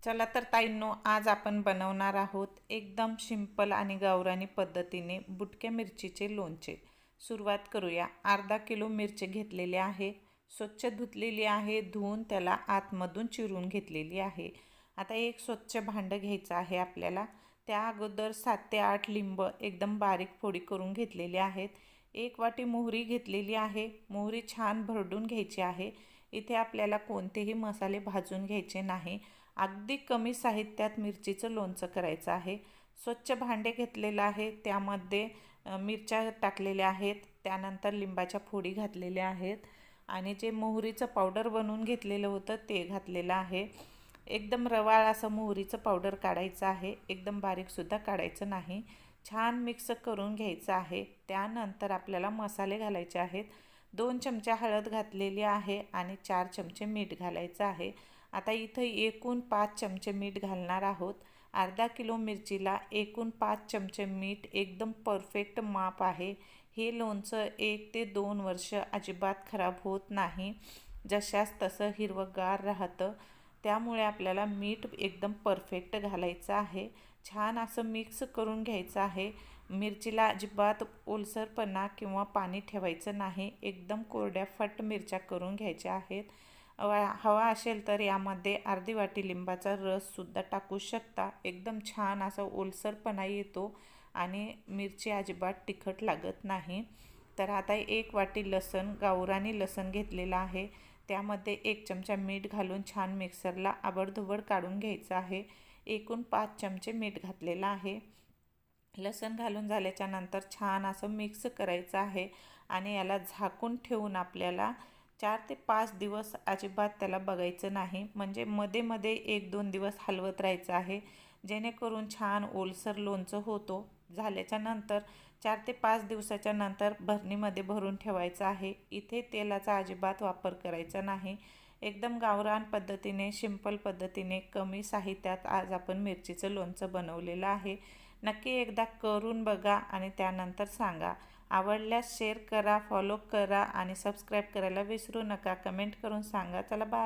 चला तर ताईंनो, आज आपण बनवणार आहोत एकदम सिंपल आणि गावरानी पद्धतीने बुटक्या मिरचीचे लोणचे। सुरुवात करूया। अर्धा किलो मिरची घेतलेली आहे, स्वच्छ धुतलेली आहे, धुवून त्याला आतमधून चिरून घेतलेली आहे। आता एक स्वच्छ भांडं घ्यायचं आहे आपल्याला। त्या अगोदर 7 ते 8 लिंब एकदम बारीक फोडी करून घेतलेली आहेत। 1 वाटी मोहरी घेतलेली आहे, मोहरी छान भरडून घ्यायची आहे। इथे आपल्याला कोणतेही मसाले भाजून घ्यायचे नाही, अगदी कमी साहित्यात मिरचीचं लोणचं करायचं आहे। स्वच्छ भांडे घेतलेलं आहे, त्यामध्ये मिरच्या टाकलेल्या आहेत, त्यानंतर लिंबाच्या फोडी घातलेल्या आहेत आणि जे मोहरीचं पावडर बनवून घेतलेलं होतं ते घातलेलं आहे। एकदम रवाळ असं मोहरीचं पावडर काढायचं आहे, एकदम बारीकसुद्धा काढायचं नाही। छान मिक्स करून घ्यायचं आहे। त्यानंतर आपल्याला मसाले घालायचे आहेत। 2 चमचे हळद घातलेली आहे आणि 4 चमचे मीठ घालायचं आहे। आता इथं एकूण 5 चमचे मीठ घालणार आहोत। अर्धा किलो मिरचीला एकूण 5 चमचे मीठ एकदम परफेक्ट माप आहे। हे लोणचं 1 ते 2 वर्ष अजिबात खराब होत नाही, जशास तसं हिरवंगार राहतं। त्यामुळे आपल्याला मीठ एकदम परफेक्ट घालायचं आहे। छान असं मिक्स करून घ्यायचं आहे। मिरचीला अजिबात ओलसरपणा किंवा पाणी ठेवायचं नाही, एकदम कोरड्या फट मिरच्या करून घ्यायच्या आहेत। हवा असेल तर यामध्ये अर्धी वाटी लिंबाचा रससुद्धा टाकू शकता, एकदम छान असा ओलसरपणा येतो आणि मिरची अजिबात तिखट लागत नाही। तर आता 1 वाटी लसूण, गावरानी लसूण घेतलेला आहे, त्यामध्ये 1 चमचा मीठ घालून छान मिक्सरला आबडधोबड काढून घ्यायचं आहे। एकूण 5 चमचे मीठ घातलेलं आहे। लसूण घालून झाल्याच्या नंतर छान असं मिक्स करायचं आहे आणि याला झाकून ठेवून आपल्याला 4 ते 5 दिवस अजिबात त्याला बघायचं नाही, म्हणजे मध्ये मध्ये 1-2 दिवस हलवत राहायचं आहे, जेणेकरून छान ओलसर लोणचं होतो। झाल्याच्या नंतर 4 ते 5 दिवसाच्या नंतर भरणीमध्ये भरून ठेवायचं आहे। इथे तेलाचा अजिबात वापर करायचा नाही, एकदम गावरान पद्धतीने, सिंपल पद्धतीने, कमी साहित्यात आज आपण मिरचीचं लोणचं बनवलेलं आहे। नक्की एकदा करून बघा आणि त्यानंतर सांगा। आवडल्यास शेअर करा, फॉलो करा आणि सबस्क्राईब करायला विसरू नका। कमेंट करून सांगा। चला बाय।